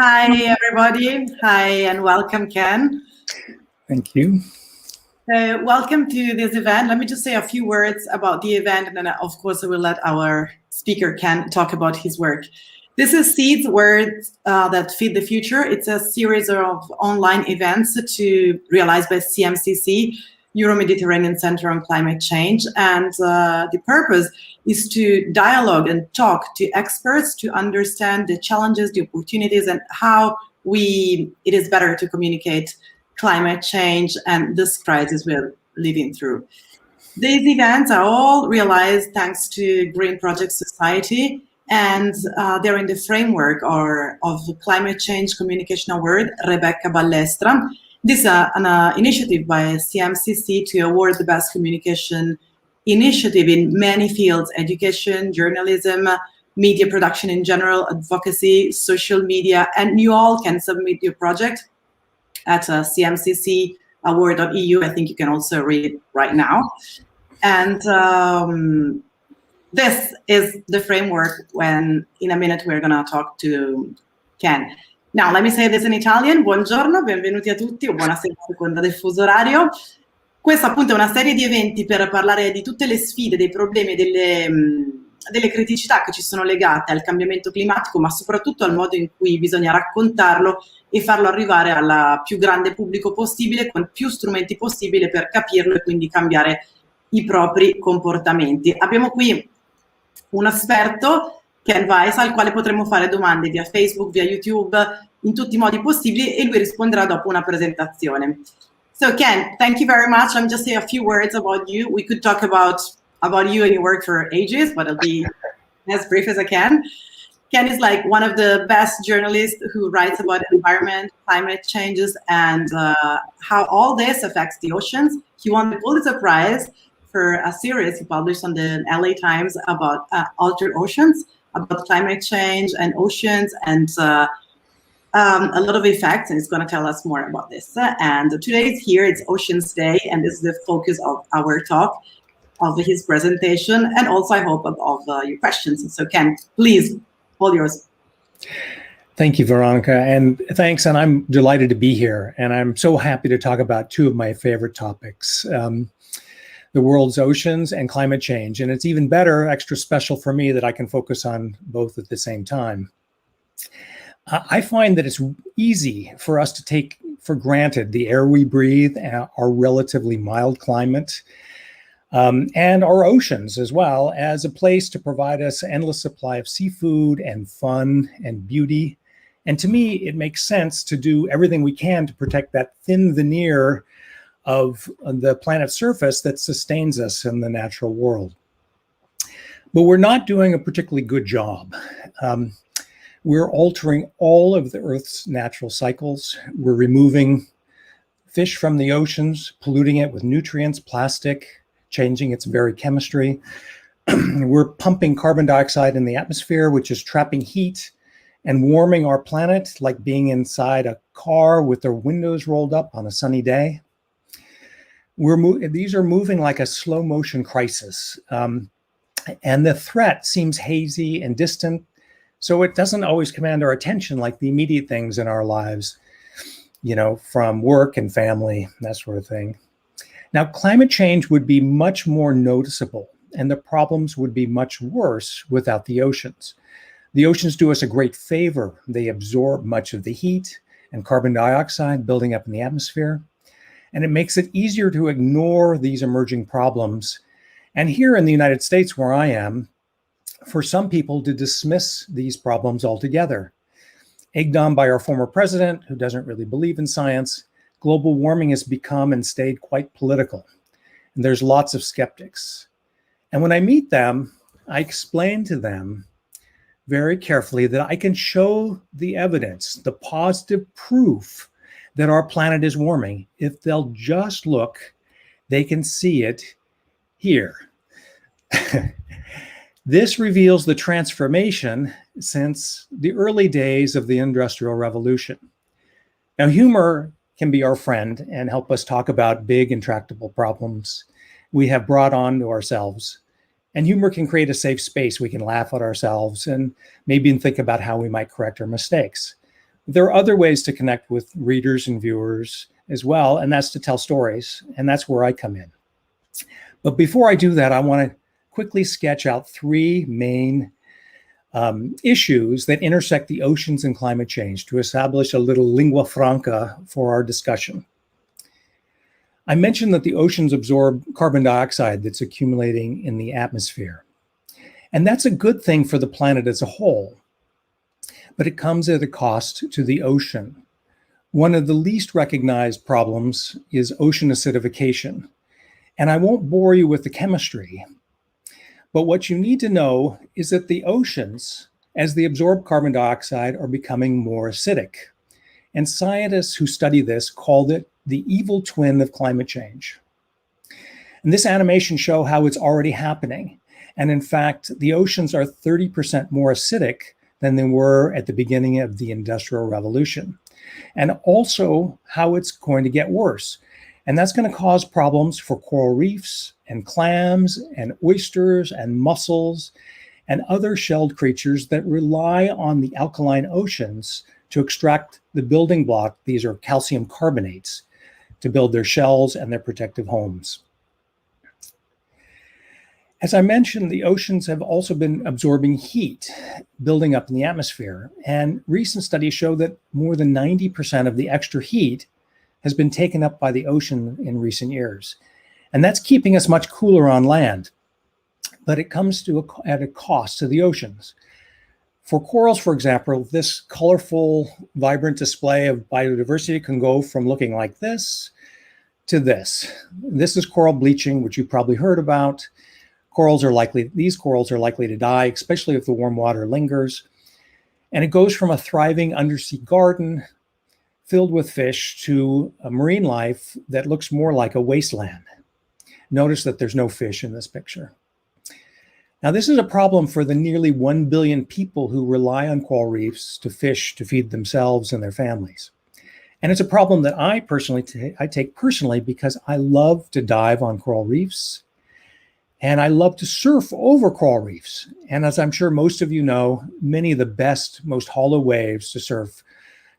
Hi, everybody. Hi, and welcome, Ken. Thank you. Welcome to this event. Let me just say a few words about the event, and then, of course, I will let our speaker, Ken, talk about his work. This is Seeds Words that Feed the Future. It's a series of online events to realized by CMCC, Euro-Mediterranean Center on Climate Change. And the purpose is to dialogue and talk to experts to understand the challenges, the opportunities, and how it is better to communicate climate change and this crisis we're living through. These events are all realized thanks to Green Project Society, and they're in the framework of the Climate Change Communication Award, Rebecca Ballestra. This is an initiative by CMCC to award the best communication initiative in many fields: education, journalism, media production in general, advocacy, social media, and you all can submit your project at cmccaward.eu. I think you can also read it right now. And this is the framework when, in a minute, we're going to talk to Ken. Now, let me say this in Italian. Buongiorno, benvenuti a tutti, o buonasera a seconda del fuso orario. Questa appunto è una serie di eventi per parlare di tutte le sfide, dei problemi, delle criticità che ci sono legate al cambiamento climatico, ma soprattutto al modo in cui bisogna raccontarlo e farlo arrivare al più grande pubblico possibile, con più strumenti possibile per capirlo e quindi cambiare i propri comportamenti. Abbiamo qui un esperto, Ken Weiss, al quale potremo fare domande via Facebook, via YouTube, in tutti i modi possibili, e lui risponderà dopo una presentazione. So Ken, thank you very much. I'm just saying a few words about you. We could talk about you and your work for ages, but I'll be as brief as I can. Ken is like one of the best journalists who writes about environment, climate changes, and how all this affects the oceans. He won the Pulitzer Prize for a series he published on the LA Times about altered oceans, about climate change and oceans, and a lot of effects, and he's going to tell us more about this. And today is here, it's Oceans Day, and this is the focus of our talk, of his presentation, and also I hope of your questions. So Ken, please, all yours. Thank you, Veronica, and thanks, and I'm delighted to be here, and I'm so happy to talk about two of my favorite topics, the world's oceans and climate change. And it's even better, extra special for me, that I can focus on both at the same time. I find that it's easy for us to take for granted the air we breathe, our relatively mild climate, and our oceans as well, as a place to provide us an endless supply of seafood and fun and beauty. And to me, it makes sense to do everything we can to protect that thin veneer of the planet's surface that sustains us in the natural world. But we're not doing a particularly good job. We're altering all of the Earth's natural cycles. We're removing fish from the oceans, polluting it with nutrients, plastic, changing its very chemistry. We're pumping carbon dioxide in the atmosphere, which is trapping heat and warming our planet, like being inside a car with their windows rolled up on a sunny day. These are moving like a slow motion crisis. And the threat seems hazy and distant, so it doesn't always command our attention like the immediate things in our lives, you know, from work and family, that sort of thing. Now, climate change would be much more noticeable, and the problems would be much worse without the oceans. The oceans do us a great favor. They absorb much of the heat and carbon dioxide building up in the atmosphere, and it makes it easier to ignore these emerging problems. And here in the United States, where I am, for some people to dismiss these problems altogether. Egged on by our former president, who doesn't really believe in science, global warming has become and stayed quite political. And there's lots of skeptics. And when I meet them, I explain to them very carefully that I can show the evidence, the positive proof that our planet is warming. If they'll just look, they can see it here. This reveals the transformation since the early days of the Industrial Revolution. Now, humor can be our friend and help us talk about big, intractable problems we have brought on to ourselves. And humor can create a safe space. We can laugh at ourselves and maybe think about how we might correct our mistakes. There are other ways to connect with readers and viewers as well, and that's to tell stories, and that's where I come in. But before I do that, I want to quickly sketch out three main issues that intersect the oceans and climate change to establish a little lingua franca for our discussion. I mentioned that the oceans absorb carbon dioxide that's accumulating in the atmosphere. And that's a good thing for the planet as a whole, but it comes at a cost to the ocean. One of the least recognized problems is ocean acidification. And I won't bore you with the chemistry, but what you need to know is that the oceans, as they absorb carbon dioxide, are becoming more acidic. And scientists who study this called it the evil twin of climate change. And this animation shows how it's already happening. And in fact, the oceans are 30% more acidic than they were at the beginning of the Industrial Revolution. And also how it's going to get worse. And that's going to cause problems for coral reefs and clams and oysters and mussels and other shelled creatures that rely on the alkaline oceans to extract the building block. These are calcium carbonates to build their shells and their protective homes. As I mentioned, the oceans have also been absorbing heat, building up in the atmosphere. And recent studies show that more than 90% of the extra heat has been taken up by the ocean in recent years. And that's keeping us much cooler on land. But it comes at a cost to the oceans. For corals, for example, this colorful, vibrant display of biodiversity can go from looking like this to this. This is coral bleaching, which you've probably heard about. These corals are likely to die, especially if the warm water lingers. And it goes from a thriving undersea garden filled with fish to a marine life that looks more like a wasteland. Notice that there's no fish in this picture. Now, this is a problem for the nearly 1 billion people who rely on coral reefs to fish to feed themselves and their families. And it's a problem that I take personally because I love to dive on coral reefs and I love to surf over coral reefs. And as I'm sure most of you know, many of the best, most hollow waves to surf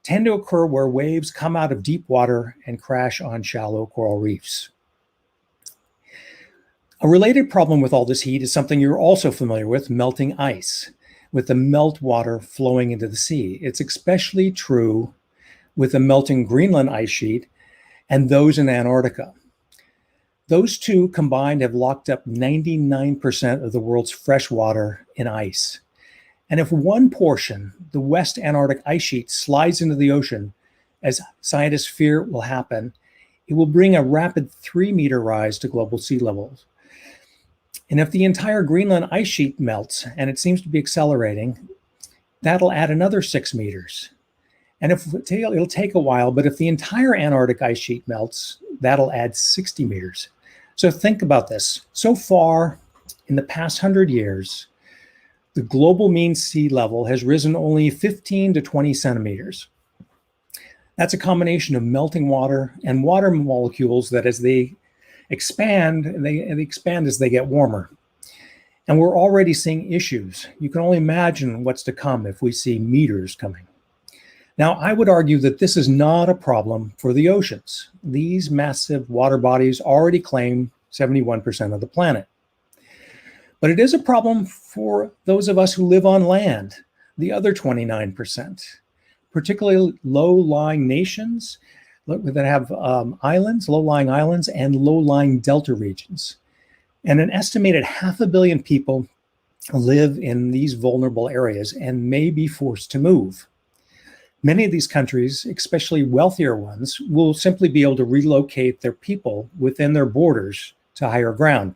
tend to occur where waves come out of deep water and crash on shallow coral reefs. A related problem with all this heat is something you're also familiar with, melting ice, with the meltwater flowing into the sea. It's especially true with the melting Greenland ice sheet and those in Antarctica. Those two combined have locked up 99% of the world's fresh water in ice. And if one portion, the West Antarctic ice sheet, slides into the ocean, as scientists fear will happen, it will bring a rapid 3-meter rise to global sea levels. And if the entire Greenland ice sheet melts, and it seems to be accelerating, that'll add another 6 meters. And it'll take a while, but if the entire Antarctic ice sheet melts, that'll add 60 meters. So think about this. So far, in the past 100 years, the global mean sea level has risen only 15 to 20 centimeters. That's a combination of melting water and water molecules that as they expand, they expand as they get warmer. And we're already seeing issues. You can only imagine what's to come if we see meters coming. Now, I would argue that this is not a problem for the oceans. These massive water bodies already claim 71% of the planet. But it is a problem for those of us who live on land, the other 29%, particularly low-lying nations that have islands, low-lying islands, and low-lying delta regions. And an estimated 500 million people live in these vulnerable areas and may be forced to move. Many of these countries, especially wealthier ones, will simply be able to relocate their people within their borders to higher ground.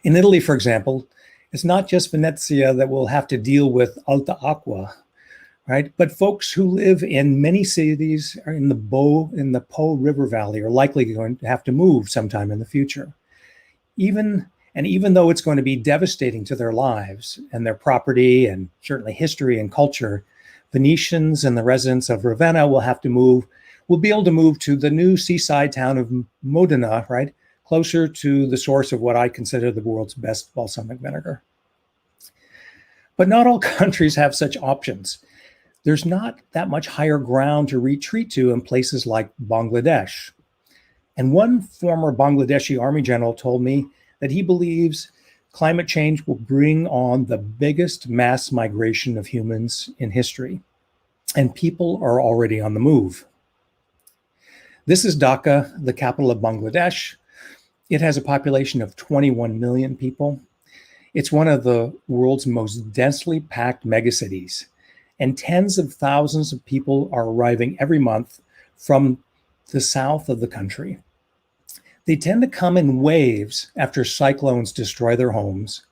In Italy, for example, it's not just Venezia that will have to deal with alta acqua, right? But folks who live in many cities in the Po River Valley are likely going to have to move sometime in the future. Even though it's going to be devastating to their lives and their property and certainly history and culture, Venetians and the residents of Ravenna will be able to move to the new seaside town of Modena, right? Closer to the source of what I consider the world's best balsamic vinegar. But not all countries have such options. there's not that much higher ground to retreat to in places like Bangladesh. And one former Bangladeshi army general told me that he believes climate change will bring on the biggest mass migration of humans in history. And people are already on the move. This is Dhaka, the capital of Bangladesh. It has a population of 21 million people. It's one of the world's most densely packed megacities, and tens of thousands of people are arriving every month from the south of the country. They tend to come in waves after cyclones destroy their homes.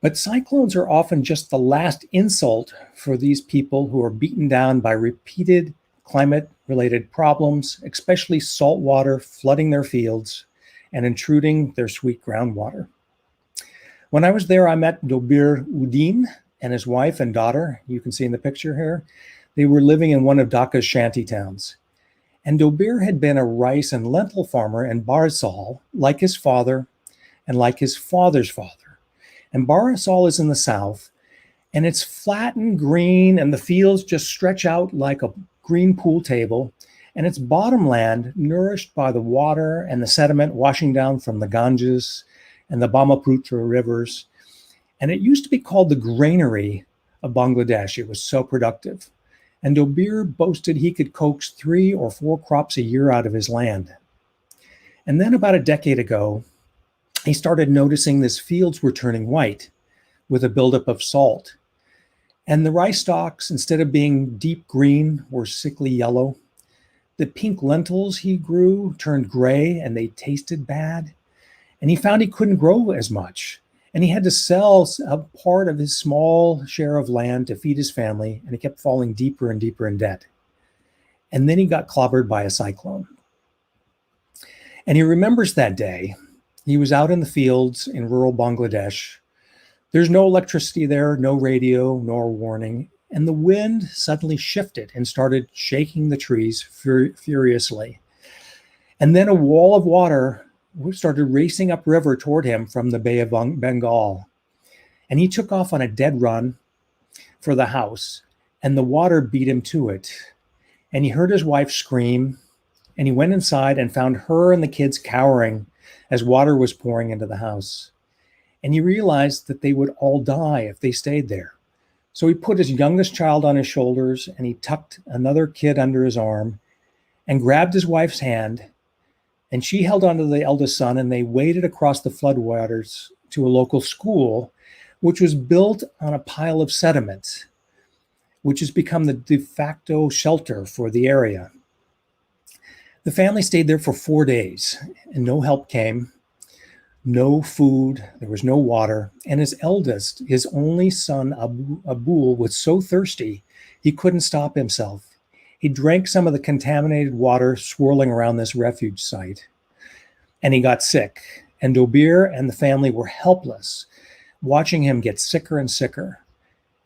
But cyclones are often just the last insult for these people who are beaten down by repeated climate-related problems, especially salt water flooding their fields and intruding their sweet groundwater. When I was there, I met Dobir Uddin and his wife and daughter. You can see in the picture here. They were living in one of Dhaka's shanty towns. And Dobir had been a rice and lentil farmer in Barisal, like his father and like his father's father. And Barisal is in the south, and it's flat and green, and the fields just stretch out like a green pool table, and it's bottomland nourished by the water and the sediment washing down from the Ganges and the Brahmaputra rivers. And it used to be called the granary of Bangladesh. It was so productive. And Dobir boasted he could coax 3 or 4 crops a year out of his land. And then about a decade ago, he started noticing his fields were turning white with a buildup of salt. And the rice stalks, instead of being deep green, were sickly yellow. The pink lentils he grew turned gray and they tasted bad. And he found he couldn't grow as much. And he had to sell a part of his small share of land to feed his family, and he kept falling deeper and deeper in debt. And then he got clobbered by a cyclone. And he remembers that day. He was out in the fields in rural Bangladesh. There's no electricity there, no radio, nor warning. And the wind suddenly shifted and started shaking the trees furiously. And then a wall of water started racing upriver toward him from the Bay of Bengal. And he took off on a dead run for the house, and the water beat him to it. And he heard his wife scream, and he went inside and found her and the kids cowering as water was pouring into the house. And he realized that they would all die if they stayed there. So he put his youngest child on his shoulders, and he tucked another kid under his arm and grabbed his wife's hand. And she held onto the eldest son, and they waded across the floodwaters to a local school, which was built on a pile of sediment, which has become the de facto shelter for the area. The family stayed there for 4 days, and no help came, no food, there was no water. And his eldest, his only son, Abul, was so thirsty, he couldn't stop himself. He drank some of the contaminated water swirling around this refuge site, and he got sick. And Dobir and the family were helpless, watching him get sicker and sicker.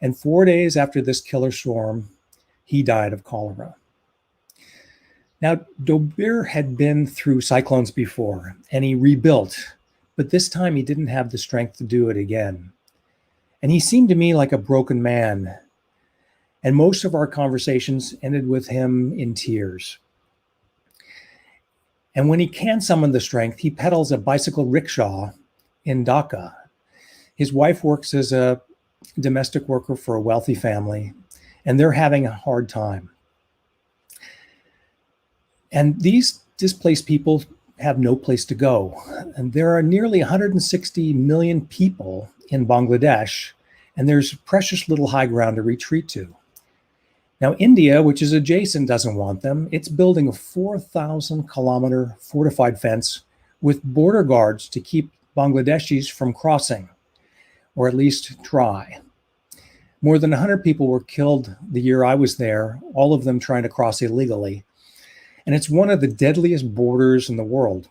And 4 days after this killer storm, he died of cholera. Now, Dobir had been through cyclones before, and he rebuilt, but this time he didn't have the strength to do it again. And he seemed to me like a broken man. And most of our conversations ended with him in tears. And when he can summon the strength, he pedals a bicycle rickshaw in Dhaka. His wife works as a domestic worker for a wealthy family, and they're having a hard time. And these displaced people have no place to go. And there are nearly 160 million people in Bangladesh, and there's precious little high ground to retreat to. Now, India, which is adjacent, doesn't want them. It's building a 4,000-kilometer fortified fence with border guards to keep Bangladeshis from crossing, or at least try. More than 100 people were killed the year I was there, all of them trying to cross illegally. And it's one of the deadliest borders in the world.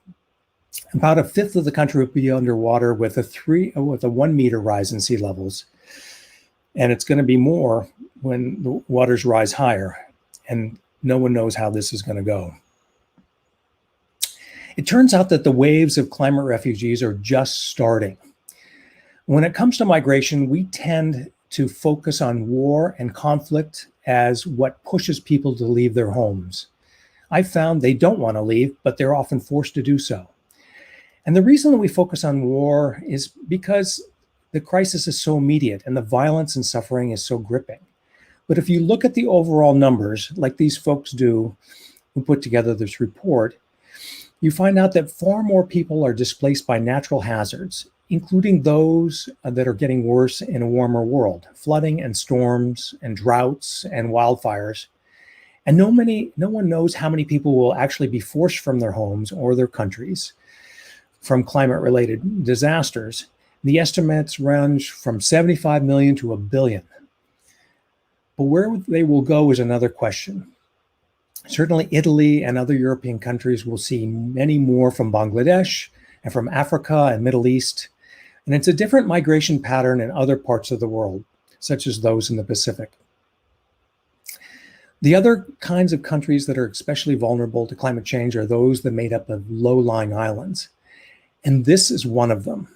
About a fifth of the country will be underwater with a 1 meter rise in sea levels. And it's going to be more when the waters rise higher, and no one knows how this is going to go. It turns out that the waves of climate refugees are just starting. When it comes to migration, we tend to focus on war and conflict as what pushes people to leave their homes. I found they don't want to leave, but they're often forced to do so. And the reason that we focus on war is because the crisis is so immediate and the violence and suffering is so gripping. But if you look at the overall numbers, like these folks do who put together this report, you find out that far more people are displaced by natural hazards, including those that are getting worse in a warmer world, flooding and storms and droughts and wildfires. And no one knows how many people will actually be forced from their homes or their countries from climate-related disasters. The estimates range from 75 million to 1 billion. But where they will go is another question. Certainly Italy and other European countries will see many more from Bangladesh and from Africa and Middle East. And it's a different migration pattern in other parts of the world, such as those in the Pacific. The other kinds of countries that are especially vulnerable to climate change are those that are made up of low-lying islands. And this is one of them.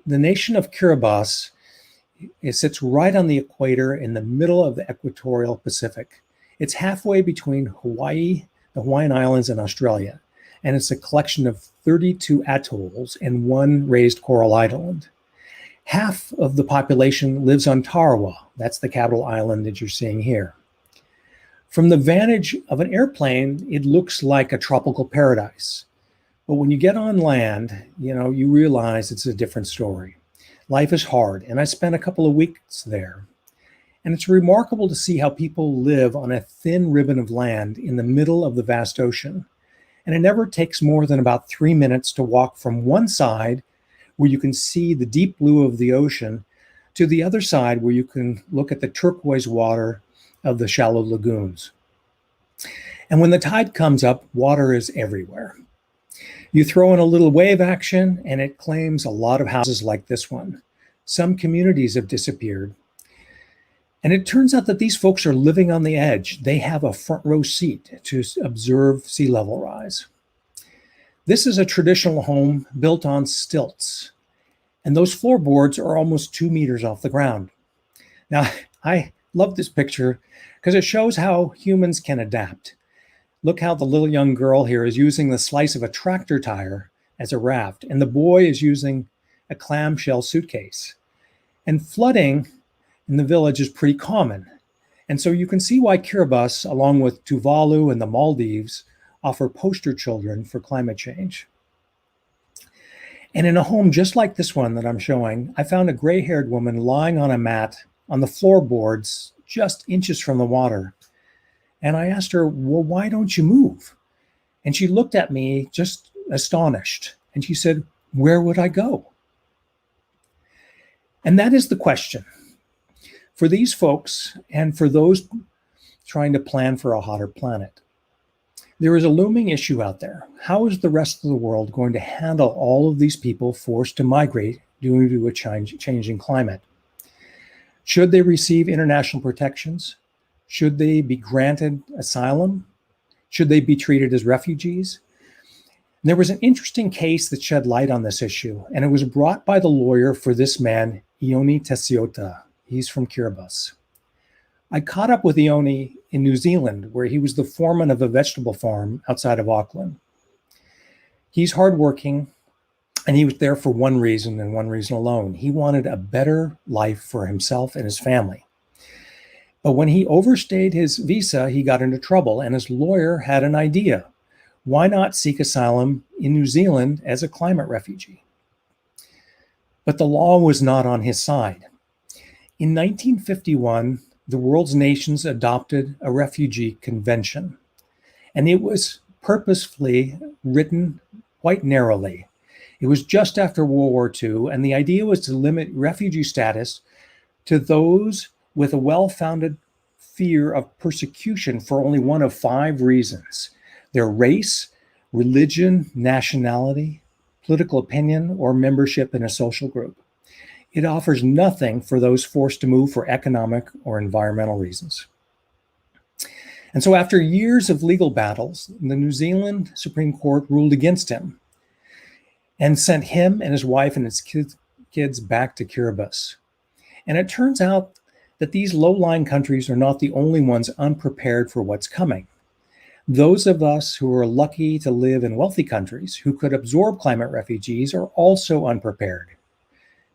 The nation of Kiribati, it sits right on the equator in the middle of the equatorial Pacific. It's halfway between Hawaii, the Hawaiian Islands, and Australia. And it's a collection of 32 atolls and one raised coral island. Half of the population lives on Tarawa. That's the capital island that you're seeing here. From the vantage of an airplane, it looks like a tropical paradise. But when you get on land, you realize it's a different story. Life is hard, and I spent a couple of weeks there. And it's remarkable to see how people live on a thin ribbon of land in the middle of the vast ocean. And it never takes more than about 3 minutes to walk from one side, where you can see the deep blue of the ocean, to the other side, where you can look at the turquoise water of the shallow lagoons. And when the tide comes up, water is everywhere. You throw in a little wave action, and it claims a lot of houses like this one. Some communities have disappeared. And it turns out that these folks are living on the edge. They have a front row seat to observe sea level rise. This is a traditional home built on stilts. And those floorboards are almost 2 meters off the ground. Now, I love this picture because it shows how humans can adapt. Look how the little young girl here is using the slice of a tractor tire as a raft, and the boy is using a clamshell suitcase. And flooding in the village is pretty common. And so you can see why Kiribati, along with Tuvalu and the Maldives, offer poster children for climate change. And in a home just like this one that I'm showing, I found a gray-haired woman lying on a mat on the floorboards just inches from the water. And I asked her, well, why don't you move? And she looked at me just astonished. And she said, where would I go? And that is the question. For these folks and for those trying to plan for a hotter planet, there is a looming issue out there. How is the rest of the world going to handle all of these people forced to migrate due to a changing climate? Should they receive international protections? Should they be granted asylum? Should they be treated as refugees? And there was an interesting case that shed light on this issue, and it was brought by the lawyer for this man, Ioni Tesiota. He's from Kiribati. I caught up with Ioni in New Zealand, where he was the foreman of a vegetable farm outside of Auckland. He's hardworking, and he was there for one reason and one reason alone. He wanted a better life for himself and his family. But when he overstayed his visa, he got into trouble, and his lawyer had an idea. Why not seek asylum in New Zealand as a climate refugee? But the law was not on his side. In 1951, the world's nations adopted a refugee convention, and it was purposefully written quite narrowly. It was just after World War II, and the idea was to limit refugee status to those with a well-founded fear of persecution for only one of 5 reasons: their race, religion, nationality, political opinion, or membership in a social group. It offers nothing for those forced to move for economic or environmental reasons. And so after years of legal battles, the New Zealand Supreme Court ruled against him and sent him and his wife and his kids back to Kiribati. And it turns out that these low-lying countries are not the only ones unprepared for what's coming. Those of us who are lucky to live in wealthy countries who could absorb climate refugees are also unprepared.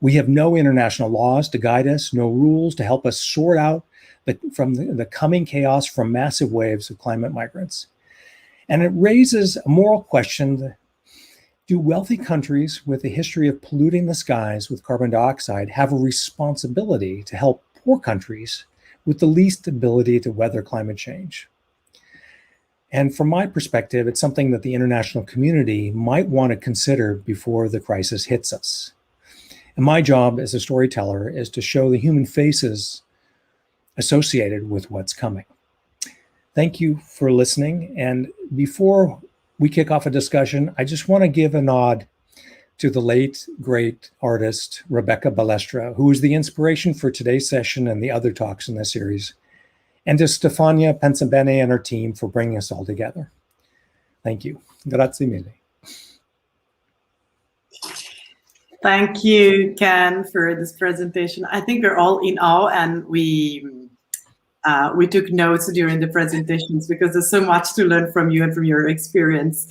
We have no international laws to guide us, no rules to help us sort out the coming chaos from massive waves of climate migrants. And it raises a moral question. Do wealthy countries with a history of polluting the skies with carbon dioxide have a responsibility to help poor countries with the least ability to weather climate change? And from my perspective, it's something that the international community might want to consider before the crisis hits us. And my job as a storyteller is to show the human faces associated with what's coming. Thank you for listening. And before we kick off a discussion, I just want to give a nod to the late, great artist, Rebecca Balestra, who is the inspiration for today's session and the other talks in this series, and to Stefania Pensabene and her team for bringing us all together. Thank you. Grazie mille. Thank you, Ken, for this presentation. I think we're all in awe, and we took notes during the presentations because there's so much to learn from you and from your experience.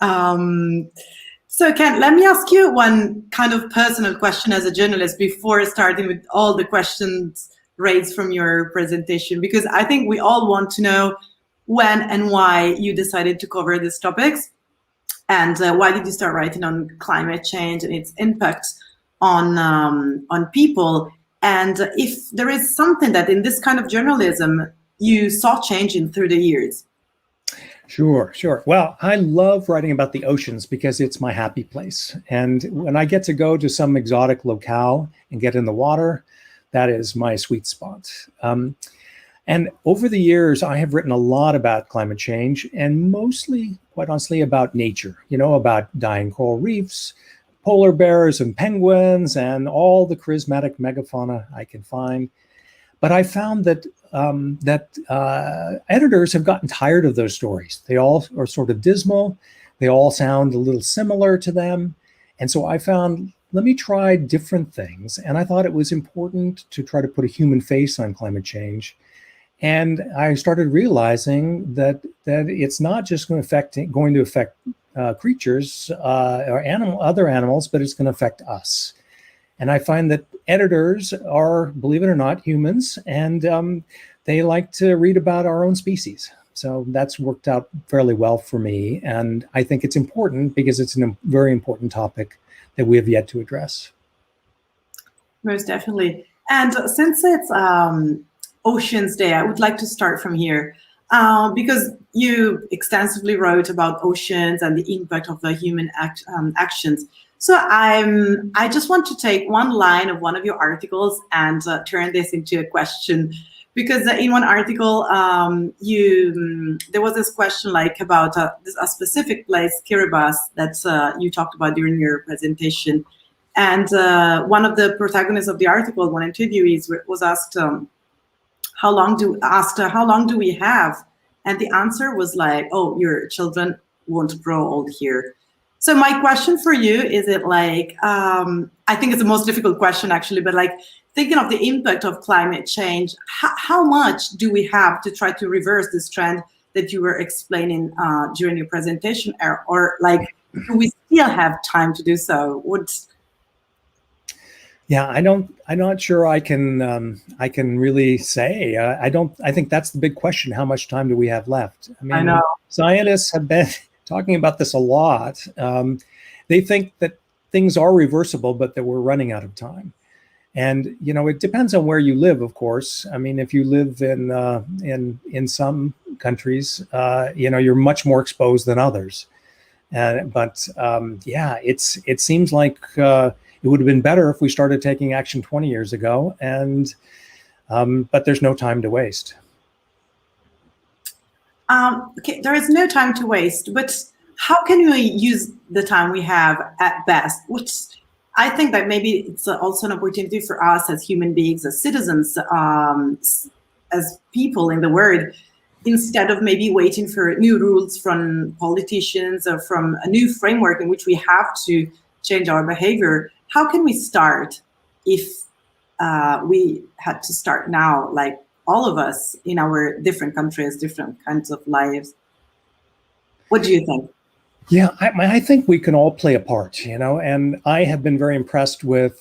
So Ken, let me ask you one kind of personal question as a journalist before starting with all the questions raised from your presentation, because I think we all want to know when and why you decided to cover these topics, and why did you start writing on climate change and its impact on people, and if there is something that in this kind of journalism you saw changing through the years. Sure. Well, I love writing about the oceans because it's my happy place. And when I get to go to some exotic locale and get in the water, that is my sweet spot. And over the years, I have written a lot about climate change, and mostly, quite honestly, about nature, about dying coral reefs, polar bears and penguins, and all the charismatic megafauna I can find. But I found that editors have gotten tired of those stories. They all are sort of dismal. They all sound a little similar to them. And so I found, let me try different things. And I thought it was important to try to put a human face on climate change. And I started realizing that it's not just going to affect creatures or other animals, but it's going to affect us. And I find that editors are, believe it or not, humans, and they like to read about our own species. So that's worked out fairly well for me. And I think it's important because it's a very important topic that we have yet to address. Most definitely. And since it's Oceans Day, I would like to start from here. Because you extensively wrote about oceans and the impact of the human actions. So I just want to take one line of one of your articles and turn this into a question, because in one article there was this question like about a specific place, Kiribati, that you talked about during your presentation, and one of the protagonists of the article, one interviewee, was asked how long do we have, and the answer was like, oh, your children won't grow old here. So my question for you is, it like, I think it's the most difficult question actually, but like thinking of the impact of climate change, how much do we have to try to reverse this trend that you were explaining during your presentation, or like, do we still have time to do so? Yeah, I'm not sure I can really say. I think that's the big question. How much time do we have left? I mean, I know scientists have been talking about this a lot. They think that things are reversible, but that we're running out of time. And it depends on where you live, of course. I mean, if you live in some countries, you're much more exposed than others. But it seems like it would have been better if we started taking action 20 years ago, but there's no time to waste. Okay, there is no time to waste, but how can we use the time we have at best? Which I think that maybe it's also an opportunity for us as human beings, as citizens, as people in the world, instead of maybe waiting for new rules from politicians or from a new framework in which we have to change our behavior. How can we start if we had to start now, like all of us in our different countries, different kinds of lives. What do you think? Yeah, I think we can all play a part, and I have been very impressed with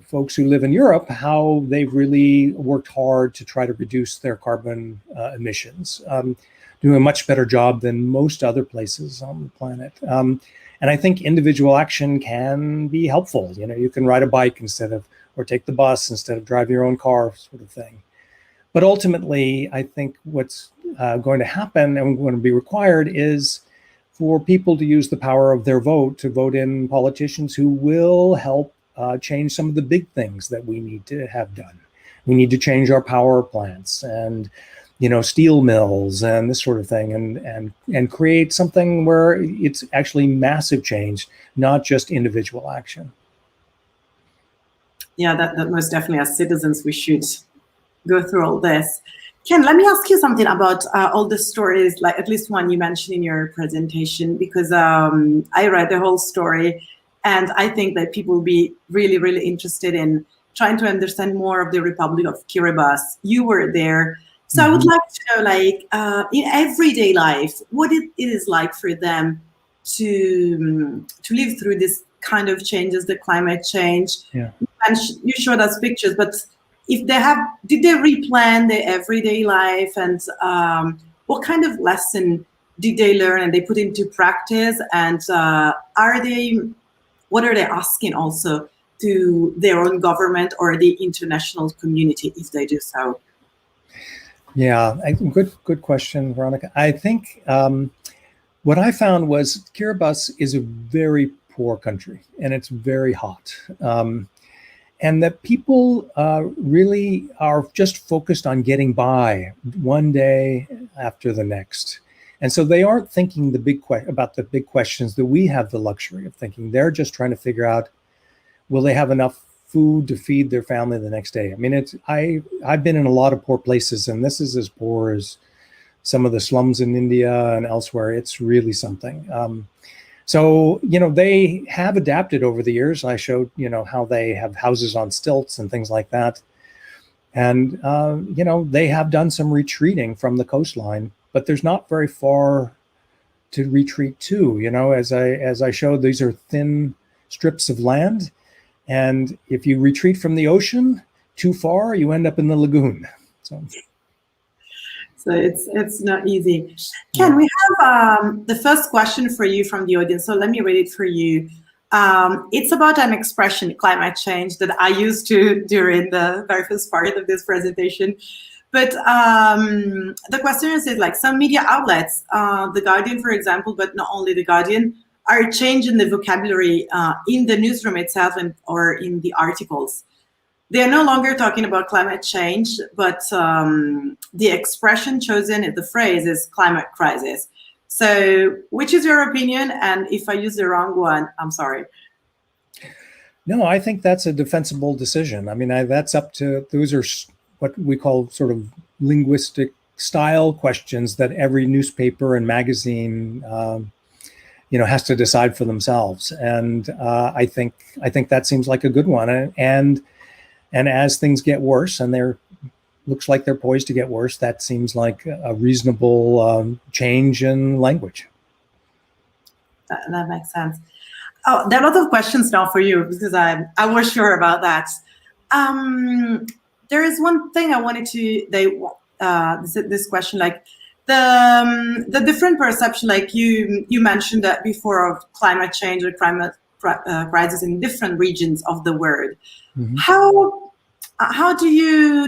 folks who live in Europe, how they've really worked hard to try to reduce their carbon emissions, doing a much better job than most other places on the planet. And I think individual action can be helpful. You can ride a bike or take the bus instead of driving your own car, sort of thing. But ultimately, I think what's going to happen and going to be required is for people to use the power of their vote to vote in politicians who will help change some of the big things that we need to have done. We need to change our power plants and steel mills and this sort of thing, and create something where it's actually massive change, not just individual action. Yeah, that most definitely, as citizens, we should go through all this. Ken, let me ask you something about all the stories, like at least one you mentioned in your presentation, because I read the whole story, and I think that people will be really, really interested in trying to understand more of the Republic of Kiribati. You were there. So I would like to know, in everyday life, what it is like for them to live through this kind of changes, the climate change. Yeah. And you showed us pictures, but did they replan their everyday life, and what kind of lesson did they learn and they put into practice? And what are they asking also to their own government or the international community if they do so? Yeah, good question, Veronica. I think what I found was Kiribati is a very poor country, and it's very hot. And that people really are just focused on getting by one day after the next. And so they aren't thinking about the big questions that we have the luxury of thinking. They're just trying to figure out, will they have enough food to feed their family the next day? I mean, I've been in a lot of poor places, and this is as poor as some of the slums in India and elsewhere. It's really something. So, they have adapted over the years. I showed, how they have houses on stilts and things like that. And, they have done some retreating from the coastline, but there's not very far to retreat to. As I showed, these are thin strips of land. And if you retreat from the ocean too far, you end up in the lagoon. So it's not easy. Ken, we have the first question for you from the audience. So let me read it for you. It's about an expression, climate change, that I used to during the very first part of this presentation. But the question is like some media outlets, The Guardian, for example, but not only The Guardian, are changing the vocabulary in the newsroom itself or in the articles. They are no longer talking about climate change, but the expression chosen, the phrase is climate crisis. So which is your opinion? And if I use the wrong one, I'm sorry. No, I think that's a defensible decision. I mean, that's up to, those are what we call sort of linguistic style questions that every newspaper and magazine has to decide for themselves. And I think that seems like a good one. And as things get worse, and looks like they're poised to get worse, that seems like a reasonable change in language. That makes sense. Oh, there are a lot of questions now for you, because I was sure about that. There is one thing I wanted to, this question, like the different perception, like you mentioned that before, of climate change or climate crisis in different regions of the world. Mm-hmm. How do you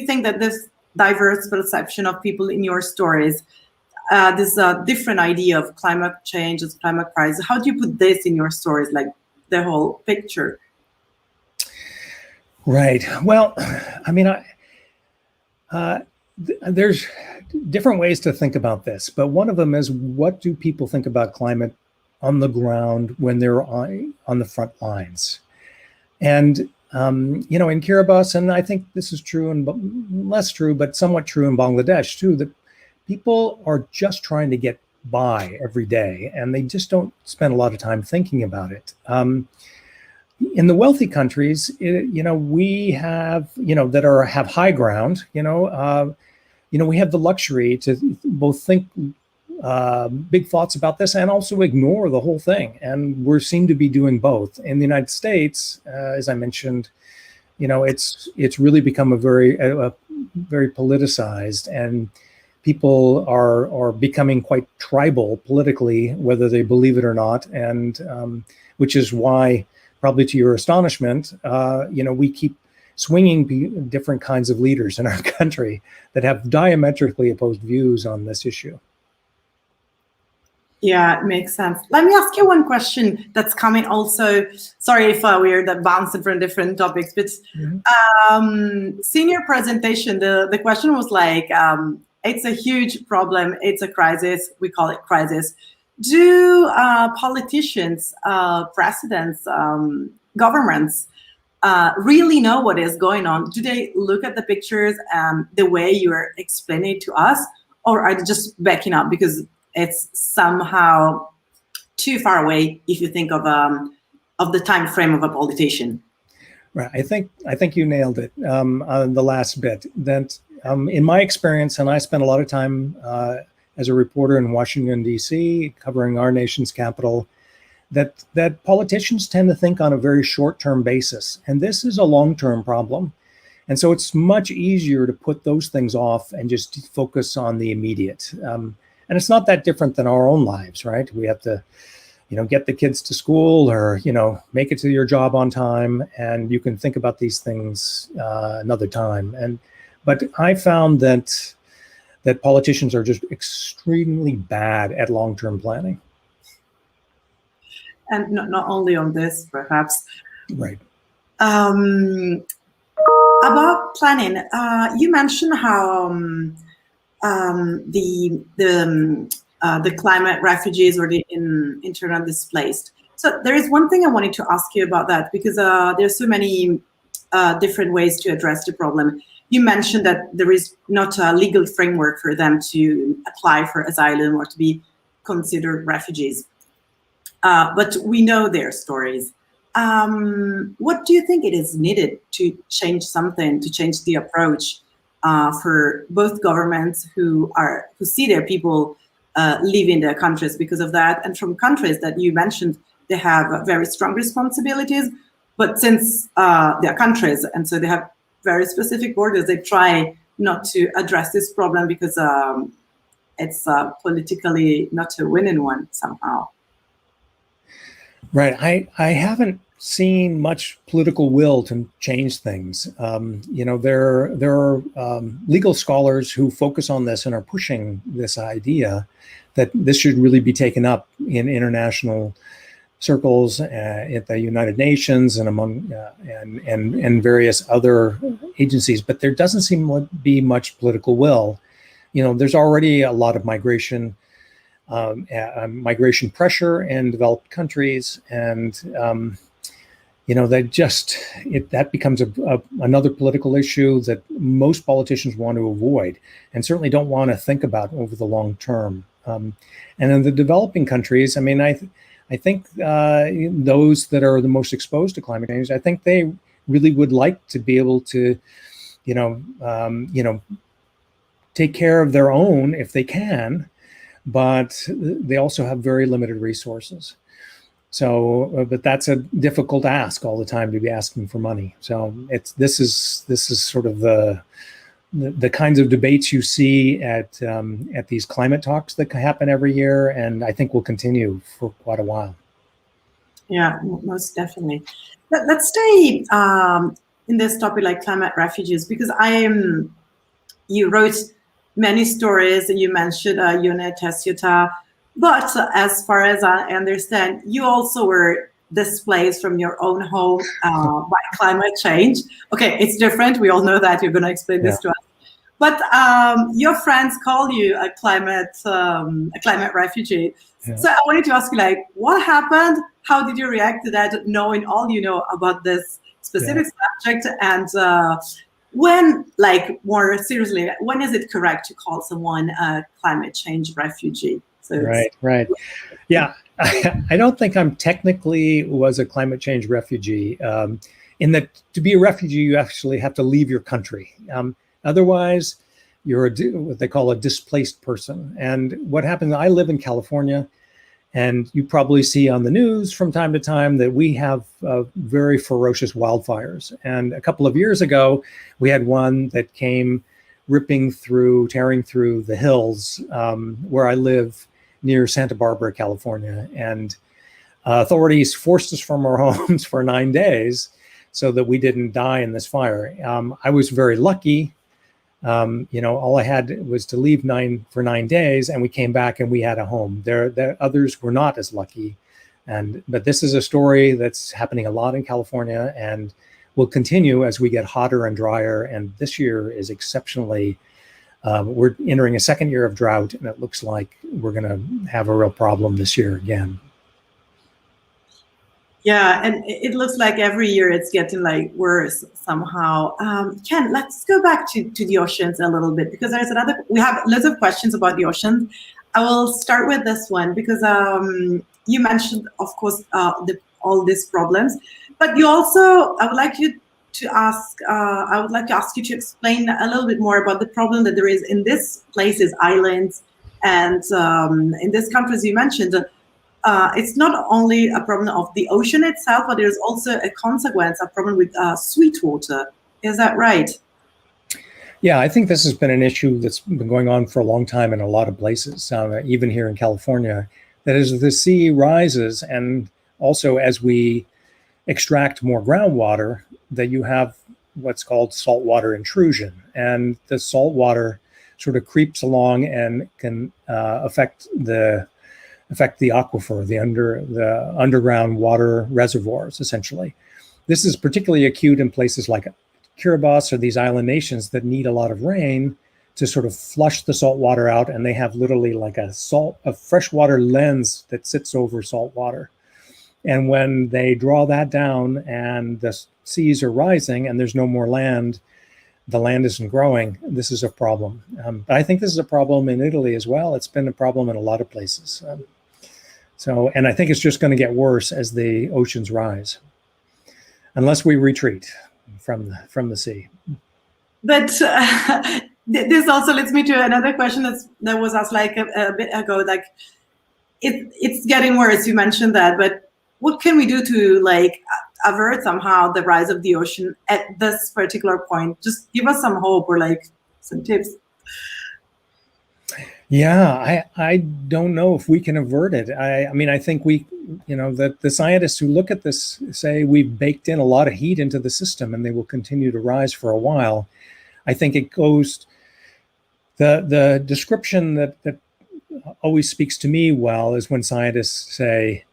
think that this diverse perception of people in your stories, this different idea of climate change as climate crisis, how do you put this in your stories, like the whole picture? Right. Well, I mean, there's different ways to think about this, but one of them is, what do people think about climate on the ground when they're on the front lines? And, in Kiribati, and I think this is true and less true, but somewhat true in Bangladesh too, that people are just trying to get by every day, and they just don't spend a lot of time thinking about it. in the wealthy countries, we have, that have high ground, we have the luxury to both think big thoughts about this and also ignore the whole thing. And we seem to be doing both. In the United States, as I mentioned, it's really become a very politicized, and people are becoming quite tribal politically, whether they believe it or not. And which is why, probably to your astonishment, we keep swinging different kinds of leaders in our country that have diametrically opposed views on this issue. Yeah, it makes sense. Let me ask you one question that's coming also. Sorry if we're bouncing from different topics, but seeing your presentation, the question was like, it's a huge problem. It's a crisis. We call it crisis. Do politicians, presidents, governments really know what is going on? Do they look at the pictures the way you're explaining it to us, or are they just backing up because it's somehow too far away if you think of the time frame of a politician? Right. I think you nailed it on the last bit. That in my experience, and I spent a lot of time as a reporter in Washington, D.C., covering our nation's capital, that politicians tend to think on a very short-term basis. And this is a long-term problem. And so it's much easier to put those things off and just focus on the immediate. And it's not that different than our own lives, right? We have to, get the kids to school, or, make it to your job on time, and you can think about these things another time. But I found that politicians are just extremely bad at long-term planning. And not only on this, perhaps. Right. About planning, you mentioned how the climate refugees or the internal displaced. So there is one thing I wanted to ask you about that, because there's so many different ways to address the problem. You mentioned that there is not a legal framework for them to apply for asylum or to be considered refugees. But we know their stories. What do you think it is needed to change something, to change the approach for both governments who see their people leaving their countries because of that, and from countries that you mentioned, they have very strong responsibilities, but since they're countries and so they have very specific borders, they try not to address this problem because it's politically not a winning one somehow. Right. I haven't seen much political will to change things. There are legal scholars who focus on this and are pushing this idea that this should really be taken up in international circles at the United Nations and among and various other agencies. But there doesn't seem to be much political will. There's already a lot of migration pressure in developed countries, and that becomes another political issue that most politicians want to avoid and certainly don't want to think about over the long term. And in the developing countries, I think those that are the most exposed to climate change, I think they really would like to be able to, take care of their own if they can, but they also have very limited resources. So, but that's a difficult ask all the time, to be asking for money. So this is sort of the kinds of debates you see at these climate talks that happen every year, and I think will continue for quite a while. Yeah, most definitely. Let's stay in this topic, like climate refugees, because you wrote many stories. You mentioned Yuna Tesyota, but as far as I understand, you also were displaced from your own home by climate change. Okay, it's different. We all know that. You're going to explain this to us. But your friends call you a climate refugee. Yeah. So I wanted to ask you, what happened? How did you react to that, knowing all you know about this specific subject? And when, more seriously, when is it correct to call someone a climate change refugee? So right. Yeah. I don't think I'm technically was a climate change refugee. In that, to be a refugee, you actually have to leave your country. Otherwise, you're what they call a displaced person. And what happens, I live in California, and you probably see on the news from time to time that we have very ferocious wildfires. And a couple of years ago, we had one that came tearing through the hills where I live near Santa Barbara, California. And authorities forced us from our homes for 9 days so that we didn't die in this fire. I was very lucky. All I had was to leave for 9 days, and we came back and we had a home. There others were not as lucky. But this is a story that's happening a lot in California and will continue as we get hotter and drier. And this year is exceptionally, we're entering a second year of drought, and it looks like we're going to have a real problem this year again. Yeah, and it looks like every year it's getting like worse somehow. Ken, let's go back to the oceans a little bit, because we have lots of questions about the oceans. I will start with this one because you mentioned, of course, all these problems, but you also, I would like to ask you to explain a little bit more about the problem that there is in these places, islands, and in these countries you mentioned. It's not only a problem of the ocean itself, but there's also a problem with sweet water. Is that right? Yeah, I think this has been an issue that's been going on for a long time in a lot of places, even here in California, that as the sea rises and also as we extract more groundwater, that you have what's called saltwater intrusion. And the saltwater sort of creeps along and can affect the aquifer, the underground water reservoirs, essentially. This is particularly acute in places like Kiribati or these island nations that need a lot of rain to sort of flush the salt water out, and they have literally like a freshwater lens that sits over salt water. And when they draw that down and the seas are rising and there's no more land, the land isn't growing, this is a problem. But I think this is a problem in Italy as well. It's been a problem in a lot of places. And I think it's just going to get worse as the oceans rise, unless we retreat from the sea. But this also leads me to another question that was asked like a bit ago. Like, it's getting worse. You mentioned that, but what can we do to like avert somehow the rise of the ocean at this particular point? Just give us some hope or like some tips. Yeah, I don't know if we can avert it. I mean, I think the scientists who look at this say we've baked in a lot of heat into the system and they will continue to rise for a while. I think it goes, the description that always speaks to me well is when scientists say,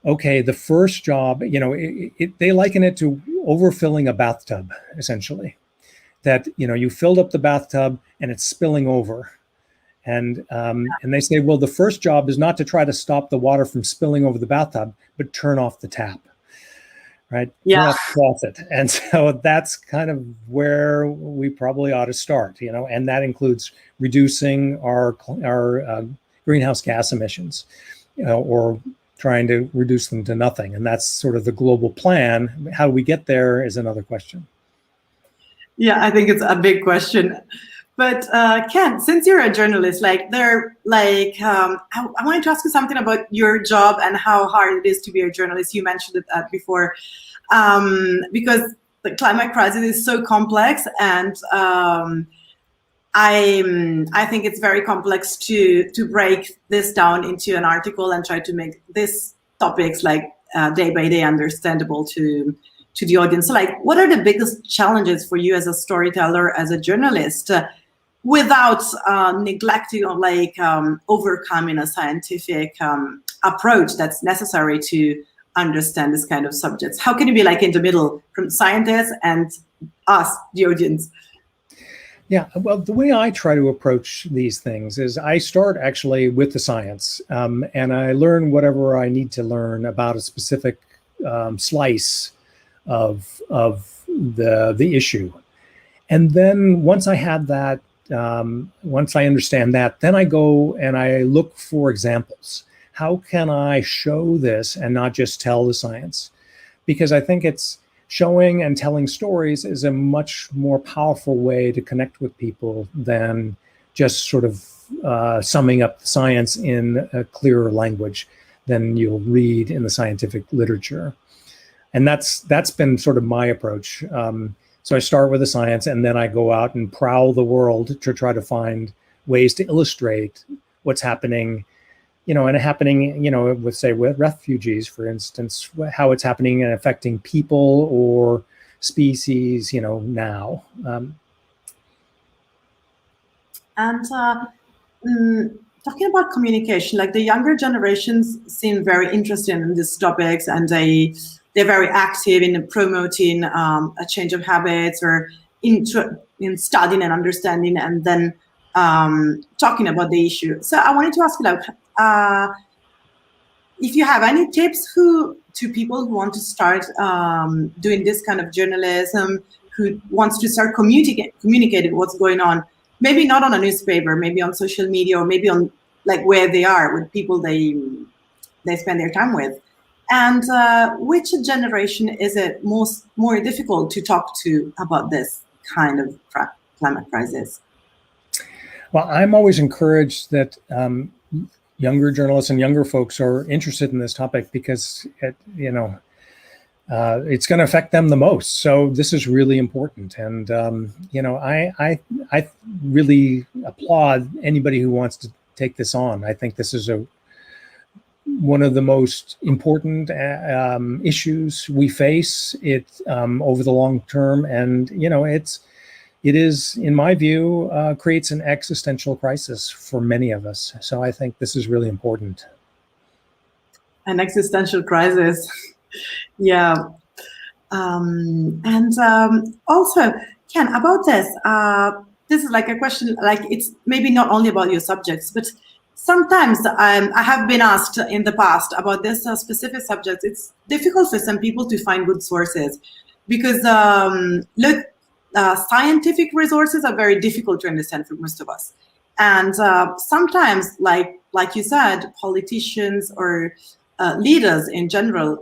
okay, the first job, they liken it to overfilling a bathtub, essentially. That, you filled up the bathtub and it's spilling over. And they say, well, the first job is not to try to stop the water from spilling over the bathtub, but turn off the tap, right? Yeah. Turn off the faucet. And so that's kind of where we probably ought to start, and that includes reducing our greenhouse gas emissions, or trying to reduce them to nothing. And that's sort of the global plan. How do we get there is another question. Yeah, I think it's a big question. But Ken, since you're a journalist, I wanted to ask you something about your job and how hard it is to be a journalist. You mentioned it before, because the climate crisis is so complex, and I think it's very complex to break this down into an article and try to make these topics day by day understandable to the audience. So what are the biggest challenges for you as a storyteller, as a journalist, without neglecting or overcoming a scientific approach that's necessary to understand this kind of subjects? How can you be in the middle from scientists and us, the audience? Yeah, well, the way I try to approach these things is I start actually with the science, and I learn whatever I need to learn about a specific slice of the issue. And then once I have that, once I understand that, then I go and I look for examples. how can I show this and not just tell the science? Because I think it's showing and telling stories is a much more powerful way to connect with people than just sort of summing up the science in a clearer language than you'll read in the scientific literature. And that's been sort of my approach. So I start with the science, and then I go out and prowl the world to try to find ways to illustrate what's happening, with, say, with refugees, for instance, how it's happening and affecting people or species, now. Talking about communication, like the younger generations seem very interested in these topics, and they're very active in promoting a change of habits or in studying and understanding, and then talking about the issue. So I wanted to ask you, if you have any tips to people who want to start doing this kind of journalism, who wants to start communicating what's going on, maybe not on a newspaper, maybe on social media, or maybe on like where they are with people they spend their time with. And which generation is it more difficult to talk to about this kind of climate crisis? Well, I'm always encouraged that younger journalists and younger folks are interested in this topic because it's going to affect them the most. So this is really important. And, I really applaud anybody who wants to take this on. I think this is one of the most important issues we face over the long term. And, it is, in my view, creates an existential crisis for many of us. So I think this is really important. An existential crisis. Yeah. Also, Ken, about this is like a question, like it's maybe not only about your subjects, but sometimes I have been asked in the past about this specific subject. It's difficult for some people to find good sources because scientific resources are very difficult to understand for most of us. And sometimes, like you said, politicians or leaders in general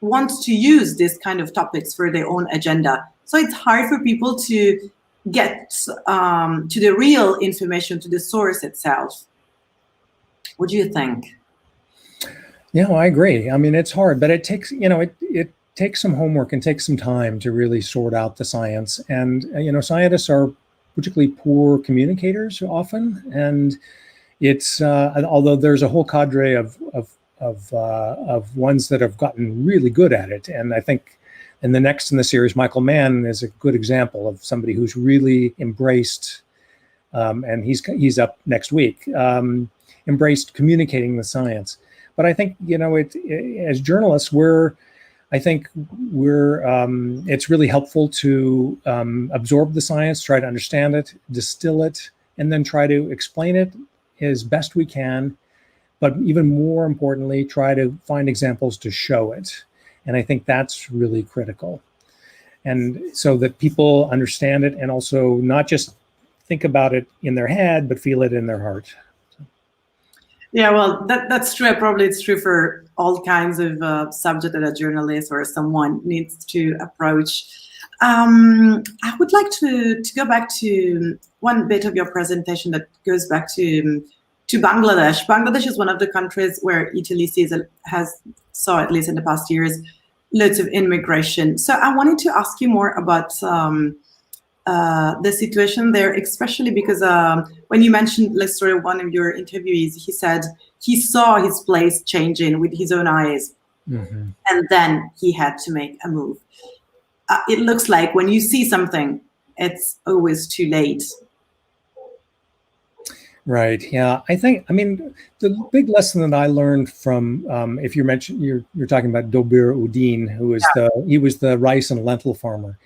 want to use this kind of topics for their own agenda. So it's hard for people to get to the real information, to the source itself. What do you think? Yeah, I agree. I mean, it's hard, but it takes, it takes some homework and takes some time to really sort out the science. And, scientists are particularly poor communicators often. And it's, although there's a whole cadre of ones that have gotten really good at it. And I think in the series, Michael Mann is a good example of somebody who's really embraced, and he's up next week, embraced communicating the science. But I think, as journalists, it's really helpful to absorb the science, try to understand it, distill it, and then try to explain it as best we can. But even more importantly, try to find examples to show it. And I think that's really critical. And so that people understand it and also not just think about it in their head, but feel it in their heart. Yeah, well, that's true. Probably it's true for all kinds of subject that a journalist or someone needs to approach. I would like to go back to one bit of your presentation that goes back to Bangladesh. Bangladesh is one of the countries where Italy saw, at least in the past years, loads of immigration. So I wanted to ask you more about the situation there, especially because when you mentioned, let's say, one of your interviewees, he said he saw his place changing with his own eyes, and then he had to make a move. It looks like when you see something, it's always too late. Right. Yeah. I mean, the big lesson that I learned from, if you're talking about Dobir Uddin, he was the rice and lentil farmer.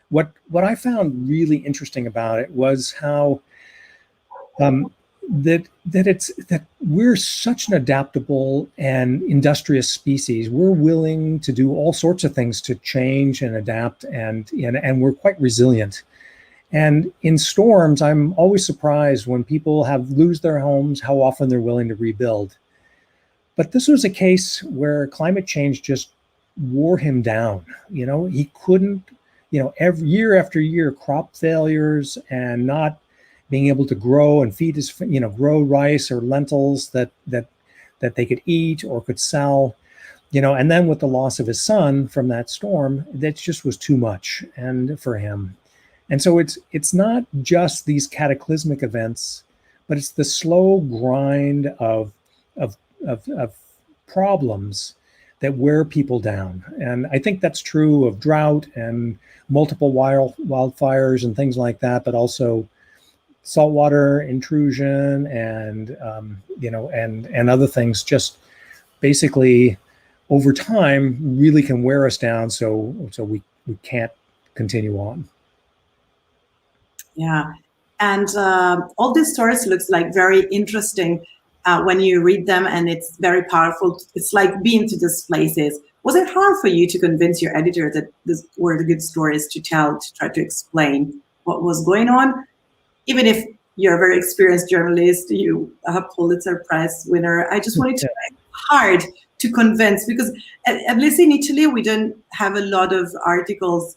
What I found really interesting about it was how that we're such an adaptable and industrious species. We're willing to do all sorts of things to change and adapt, and we're quite resilient. And in storms, I'm always surprised when people lose their homes, how often they're willing to rebuild. But this was a case where climate change just wore him down. He couldn't, every year after year, crop failures and not being able to grow and feed his, grow rice or lentils that they could eat or could sell, and then with the loss of his son from that storm, that just was too much and for him. And so it's not just these cataclysmic events, but it's the slow grind of problems that wear people down. And I think that's true of drought and multiple wildfires and things like that, but also saltwater intrusion and and other things just basically over time really can wear us down, so we can't continue on. Yeah, and all these stories looks like very interesting when you read them, and it's very powerful. It's like being to these places. Was it hard for you to convince your editor that these were the good stories to tell, to try to explain what was going on? Even if you're a very experienced journalist, you a Pulitzer Prize winner, I just wanted to try hard to convince, because at least in Italy, we don't have a lot of articles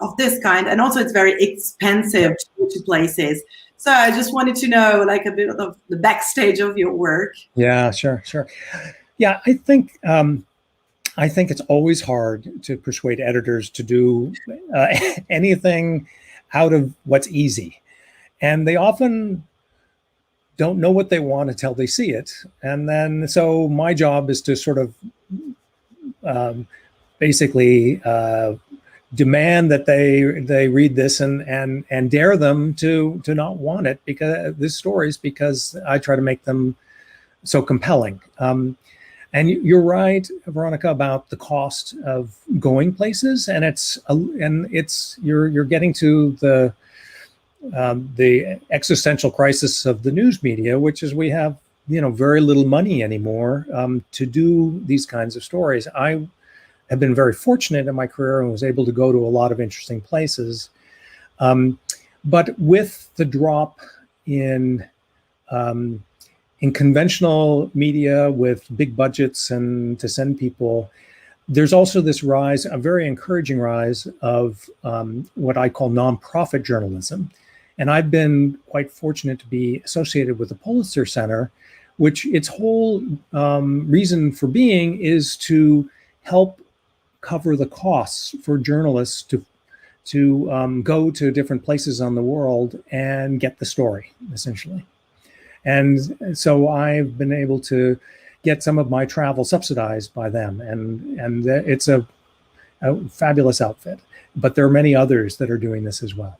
of this kind. And also it's very expensive to go to places. So I just wanted to know like a bit of the backstage of your work. Yeah, sure. Yeah, I think it's always hard to persuade editors to do anything out of what's easy. And they often don't know what they want until they see it. And then, so my job is to sort of basically demand that they read this and dare them to not want it, because these stories, because I try to make them so compelling. And you're right, Veronica, about the cost of going places, and you're getting to the existential crisis of the news media, which is we have very little money anymore to do these kinds of stories. I have been very fortunate in my career and was able to go to a lot of interesting places, but with the drop in conventional media with big budgets and to send people, there's also this rise, a very encouraging rise of what I call nonprofit journalism. And I've been quite fortunate to be associated with the Pulitzer Center, which its whole reason for being is to help cover the costs for journalists to go to different places on the world and get the story, essentially. And so I've been able to get some of my travel subsidized by them, and it's a fabulous outfit. But there are many others that are doing this as well.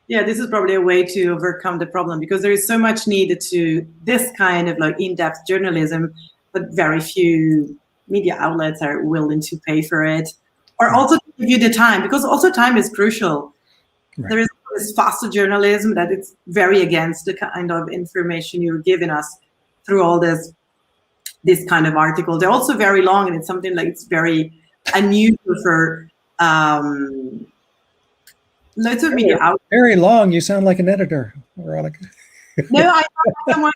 Yeah, this is probably a way to overcome the problem, because there is so much needed to this kind of like in-depth journalism, but very few media outlets are willing to pay for it, or also to give you the time, because also time is crucial. Right. There is this faster journalism that it's very against the kind of information you're giving us through all this kind of articles. They're also very long, and it's something like it's very unusual for lots of media outlets. Very long. You sound like an editor, Veronica. No, I thought someone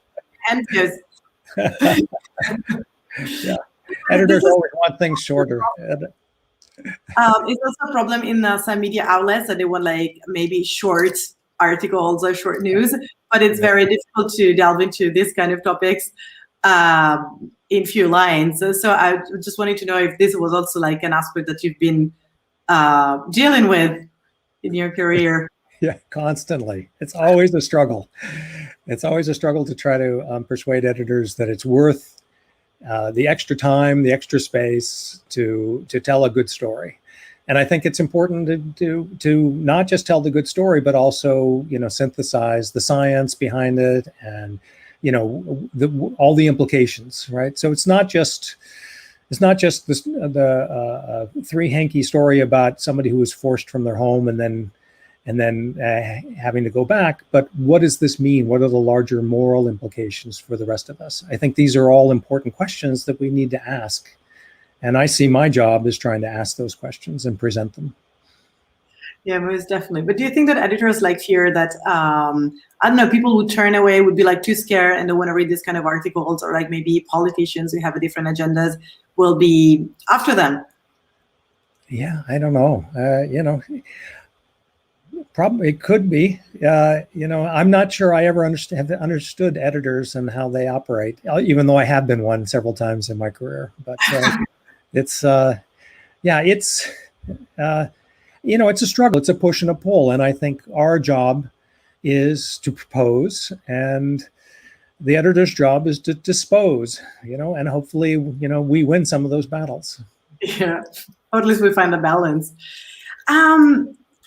editors. Yeah, editors always want things shorter. It's also a problem in some media outlets that they want like maybe short articles or short news, but it's very difficult to delve into this kind of topics in few lines. So I just wanted to know if this was also like an aspect that you've been dealing with in your career. Yeah, constantly. It's always a struggle. It's always a struggle to try to persuade editors that it's worth the extra time, the extra space to tell a good story. And I think it's important to not just tell the good story, but also synthesize the science behind it and all the implications, right? So it's not just this, the three hanky story about somebody who was forced from their home and then having to go back. But what does this mean? What are the larger moral implications for the rest of us? I think these are all important questions that we need to ask. And I see my job as trying to ask those questions and present them. Yeah, most definitely. But do you think that editors like fear that, I don't know, people who turn away would be like too scared and don't want to read this kind of articles, or like maybe politicians who have different agendas will be after them? Yeah, I don't know. Probably it could be. I'm not sure I ever have understood editors and how they operate, even though I have been one several times in my career. But it's a struggle. It's a push and a pull. And I think our job is to propose, and the editor's job is to dispose, and hopefully, we win some of those battles. Yeah, or at least we find a balance.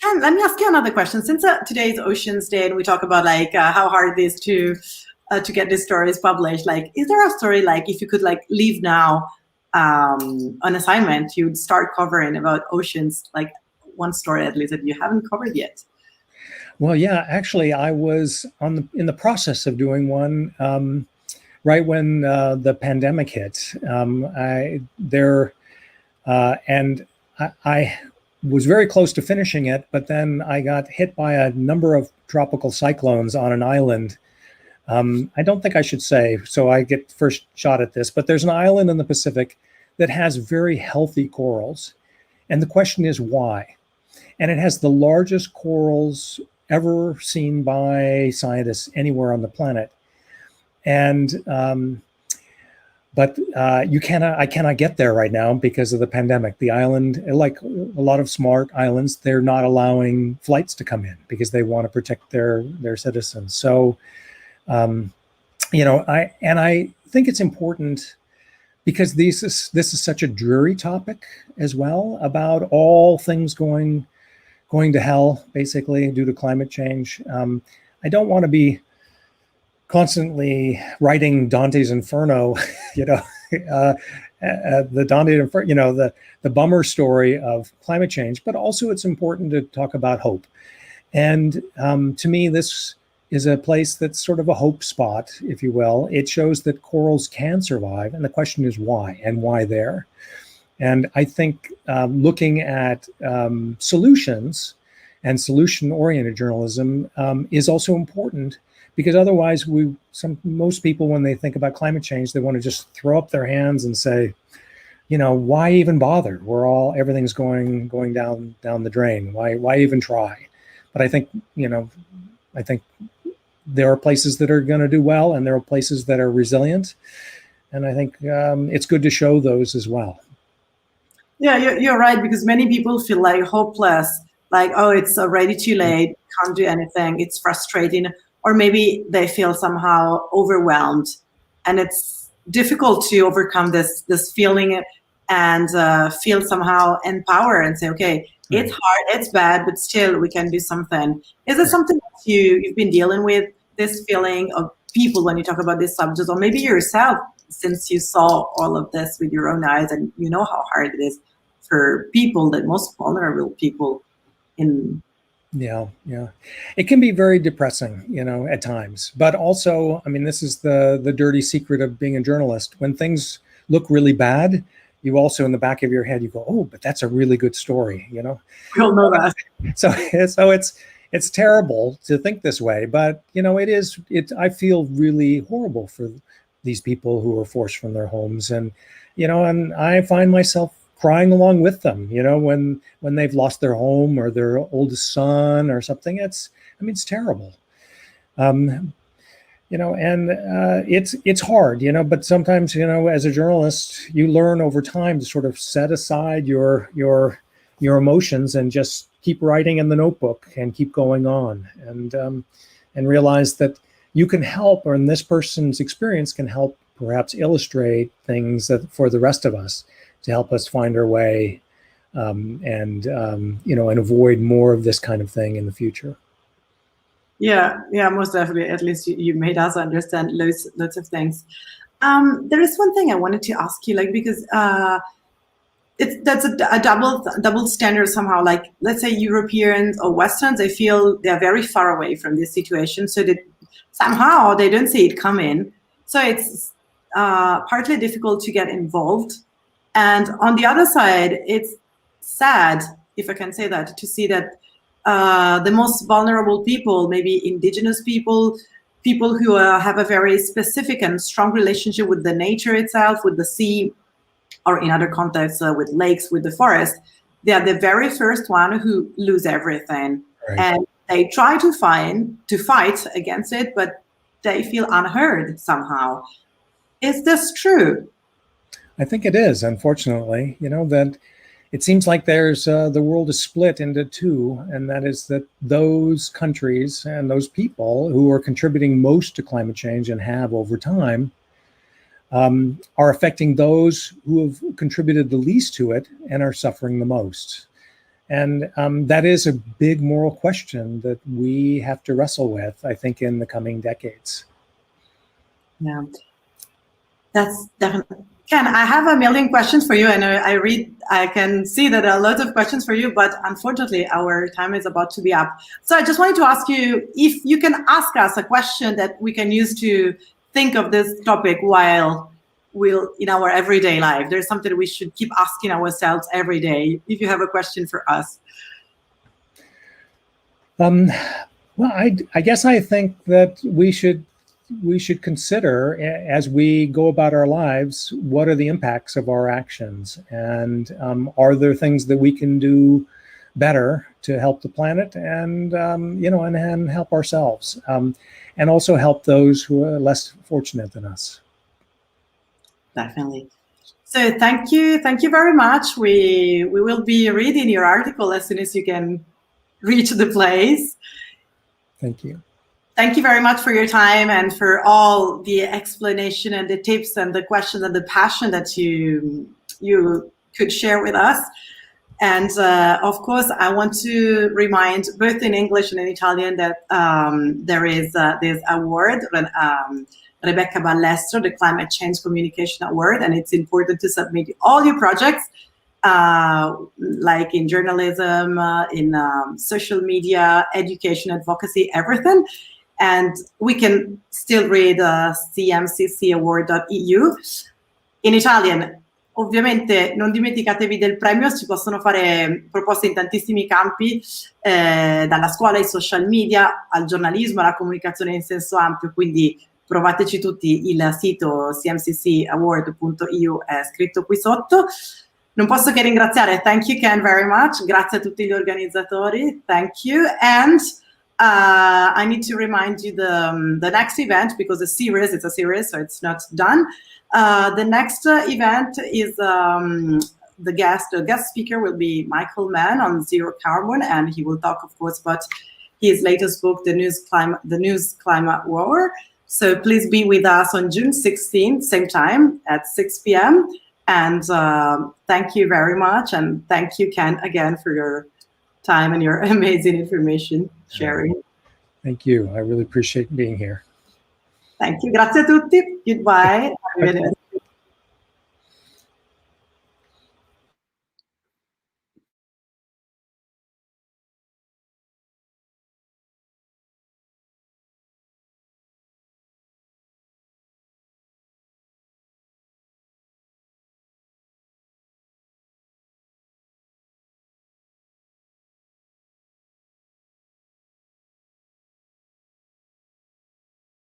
And let me ask you another question. Since today is Oceans Day, and we talk about like how hard it is to get these stories published, like, is there a story like if you could like leave now on assignment, you'd start covering about oceans, like one story at least that you haven't covered yet? Well, yeah, actually, I was in the process of doing one right when the pandemic hit. I was very close to finishing it, but then I got hit by a number of tropical cyclones on an island. I don't think I should say, so I get first shot at this, but there's an island in the Pacific that has very healthy corals. And the question is why? And it has the largest corals ever seen by scientists anywhere on the planet. And I cannot get there right now because of the pandemic. The island, like a lot of smart islands, they're not allowing flights to come in because they want to protect their citizens. So, I think it's important because this is such a dreary topic as well, about all things going to hell, basically, due to climate change. I don't want to be constantly writing Dante's Inferno, the Dante Inferno, the bummer story of climate change, but also it's important to talk about hope. And to me, this is a place that's sort of a hope spot, if you will. It shows that corals can survive, and the question is why, and why there. And I think looking at solutions and solution-oriented journalism is also important, because otherwise most people, when they think about climate change, they want to just throw up their hands and say, why even bother? Everything's going down the drain. Why even try? But I think there are places that are going to do well, and there are places that are resilient. And I think it's good to show those as well. Yeah, you're right, because many people feel like hopeless, like, oh, it's already too late, can't do anything, it's frustrating. Or maybe they feel somehow overwhelmed, and it's difficult to overcome this feeling and feel somehow empowered and say, okay, it's hard, it's bad, but still we can do something. Is it something that you've been dealing with, this feeling of people when you talk about this subject, or maybe yourself, since you saw all of this with your own eyes and you know how hard it is for people, the most vulnerable people in... Yeah. It can be very depressing, at times. But also, this is the dirty secret of being a journalist. When things look really bad, you also, in the back of your head, you go, oh, but that's a really good story, We all know that. So it's terrible to think this way, but I feel really horrible for these people who are forced from their homes, and I find myself crying along with them, when they've lost their home or their oldest son or something. It's terrible. And it's hard, but sometimes, as a journalist, you learn over time to sort of set aside your emotions and just keep writing in the notebook and keep going on, and realize that you can help, or in this person's experience can help perhaps illustrate things that for the rest of us, to help us find our way, and avoid more of this kind of thing in the future. Yeah, most definitely. At least you made us understand lots of things. There is one thing I wanted to ask you, like, because that's a double standard somehow. Like, let's say Europeans or Westerns, they feel they're very far away from this situation, so that somehow they don't see it coming. So it's partly difficult to get involved. And on the other side, it's sad, if I can say that, to see that the most vulnerable people, maybe indigenous people, people who have a very specific and strong relationship with the nature itself, with the sea, or in other contexts, with lakes, with the forest, they are the very first one who lose everything. Right. And they try to fight against it, but they feel unheard somehow. Is this true? I think it is, unfortunately, that it seems like there's the world is split into two, and that is that those countries and those people who are contributing most to climate change and have over time are affecting those who have contributed the least to it and are suffering the most. And that is a big moral question that we have to wrestle with, I think, in the coming decades. Yeah, that's definitely. Ken, I have a million questions for you, and I can see that there are lots of questions for you, but unfortunately our time is about to be up. So I just wanted to ask you if you can ask us a question that we can use to think of this topic while in our everyday life. There's something we should keep asking ourselves every day. If you have a question for us. Well, I guess I think that we should consider, as we go about our lives, what are the impacts of our actions, and are there things that we can do better to help the planet and and help ourselves, and also help those who are less fortunate than us. Definitely. So thank you very much. We will be reading your article as soon as you can reach the place. Thank you. Thank you very much for your time and for all the explanation and the tips and the questions and the passion that you could share with us. And of course, I want to remind both in English and in Italian that there is this award, Rebecca Ballestro, the Climate Change Communication Award, and it's important to submit all your projects, like in journalism, in social media, education, advocacy, everything. And we can still read cmccaward.eu in Italian. Ovviamente non dimenticatevi del premio, si possono fare proposte in tantissimi campi, dalla scuola ai social media, al giornalismo, alla comunicazione in senso ampio, quindi provateci tutti, il sito cmccaward.eu è scritto qui sotto. Non posso che ringraziare, thank you Ken very much, grazie a tutti gli organizzatori, thank you, and I need to remind you the next event, because it's a series, so it's not done. The next event is the guest speaker will be Michael Mann on zero carbon, and he will talk, of course, about his latest book, The News Climate War. So please be with us on June 16th, same time at 6 p.m. And thank you very much, and thank you, Ken, again for your time and your amazing information sharing. Thank you. I really appreciate being here. Thank you. Grazie a tutti. Goodbye.